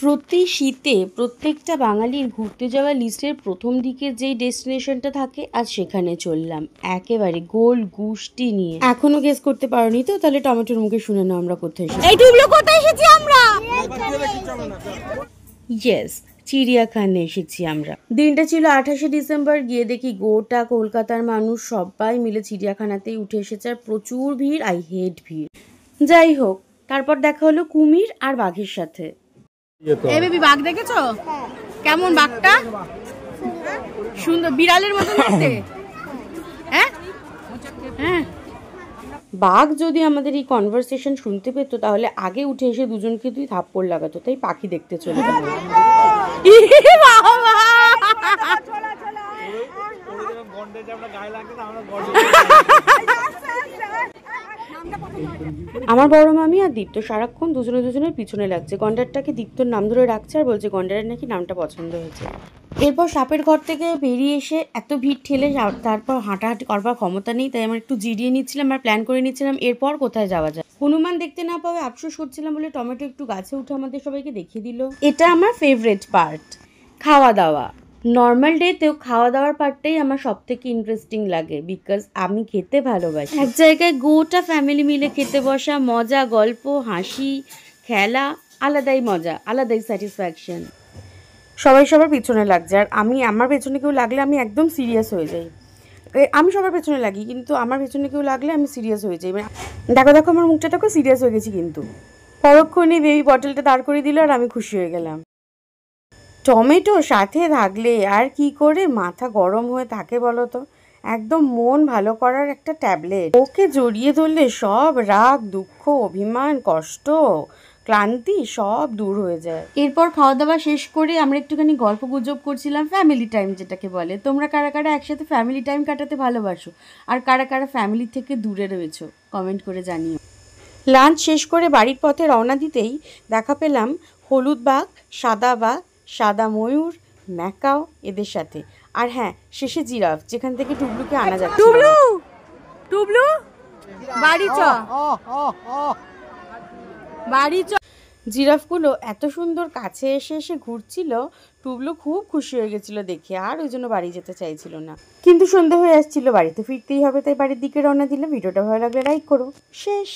প্রতি শীতে প্রত্যেকটা বাঙালির ঘুরতে যাওয়া লিস্টের প্রথম দিকের যেই ডেস্টিনেশনটা থাকে, আজ সেখানে চললাম একেবারে গোল গুষ্টি নিয়ে। এখনো গেস করতে পারোনি তো? তাহলে টমেটোর মুখে শুনে নাও আমরা কোথায় এসেছি। এই টুবলু কোথায় এসেছি আমরা? ইয়েস, চিড়িয়াখানা এসেছি আমরা। দিনটা ছিল 28শে ডিসেম্বর। গিয়ে দেখি গোটা কলকাতার মানুষ সবাই মিলে চিড়িয়াখানাতেই উঠে এসেছে, আর প্রচুর ভিড়। আই হেট ভিড়। যাই হোক, তারপর দেখা হলো কুমির আর বাঘের সাথে। এই বেবি, বাঘ দেখেছো? কেমন বাঘটা? সুন্দর, বিড়ালের মতো দেখতে। হ্যাঁ হ্যাঁ। বাঘ যদি আমাদের এই কনভারসেশন শুনতে পেত তাহলে আগে উঠে এসে দুজনকে তুই থাপ্পড় লাগাতো, তাই পাখি দেখতে চলে গেল। আমার বড় মামি আর দীপ্ত সারাক্ষণ দুজনের পিছনে লাগছে। গন্ডারটাকে দীপ্তর নাম ধরে রাখছে আর বলছে গন্ডারের নাকি নামটা পছন্দ হয়েছে। এরপর সাপের ঘর থেকে বেরিয়ে এসে এত ভিড় ঠেলে তারপর হাঁটাহাঁটি করবার ক্ষমতা নেই, তাই আমার একটু জিরিয়ে নিচ্ছিলাম আর প্ল্যান করে নিচ্ছিলাম এরপর কোথায় যাওয়া যায়। হনুমান দেখতে না পাওয়া আফসোস করছিলাম বলে টমেটো একটু গাছে উঠে আমাদের সবাইকে দেখিয়ে দিল। এটা আমার ফেভারিট পার্ট, খাওয়া দাওয়া। নর্মাল ডেতেও খাওয়া দাওয়ার পার্টটাই আমার সব থেকে ইন্টারেস্টিং লাগে, বিকজ আমি খেতে ভালোবাসি। এক জায়গায় গোটা ফ্যামিলি মিলে খেতে বসা, মজা, গল্প, হাসি, খেলা, আলাদাই মজা, আলাদাই স্যাটিসফ্যাকশন। সবাই সবার পিছনে লাগছে, আর আমার পেছনে কেউ লাগলে আমি একদম সিরিয়াস হয়ে যাই। আমি সবার পেছনে লাগি, কিন্তু আমার পেছনে কেউ লাগলে আমি সিরিয়াস হয়ে যাই। দেখো আমার মুখটা দেখো, সিরিয়াস হয়ে গেছি। কিন্তু পরক্ষণে বেবি বটলটা দাঁড় করে দিল আর আমি খুশি হয়ে গেলাম। টমেটো সাথে থাকলে আর কি করে মাথা গরম হয়ে থাকে বলো তো? একদম মন ভালো করার একটা ট্যাবলেট। ওকে জড়িয়ে ধরলে সব রাগ, দুঃখ, অভিমান, কষ্ট, ক্লান্তি সব দূর হয়ে যায়। এরপর খাওয়া দাওয়া শেষ করে আমরা একটুখানি গল্প গুজব করছিলাম, ফ্যামিলি টাইম যেটাকে বলে। তোমরা কারা কারা একসাথে ফ্যামিলি টাইম কাটাতে ভালোবাসো, আর কারা কারা ফ্যামিলি থেকে দূরে রয়েছো, কমেন্ট করে জানিও। লাঞ্চ শেষ করে বাড়ির পথে রওনা দিতেই দেখা পেলাম হলুদ বাঘ, সাদা বাঘ, সাদা ময়ূর, ম্যাকাও এদের সাথে। আর হ্যাঁ, শেষে জিরাফ, যেখান থেকে টুবলুকে আনা যাচ্ছে। টুবলু বাড়ি চ, বাড়ি চ। জিরাফগুলো এত সুন্দর কাছে এসে এসে ঘুরছিল, টুবলু খুব খুশি হয়ে গেছিল দেখে, আর ওই জন্য বাড়ি যেতে চাইছিল না। কিন্তু সন্ধ্যা হয়ে আসছিল, বাড়িতে ফিরতেই হবে, তাই বাড়ির দিকে রওনা দিলাম। ভিডিওটা ভালো লাগলে লাইক করো। শেষ।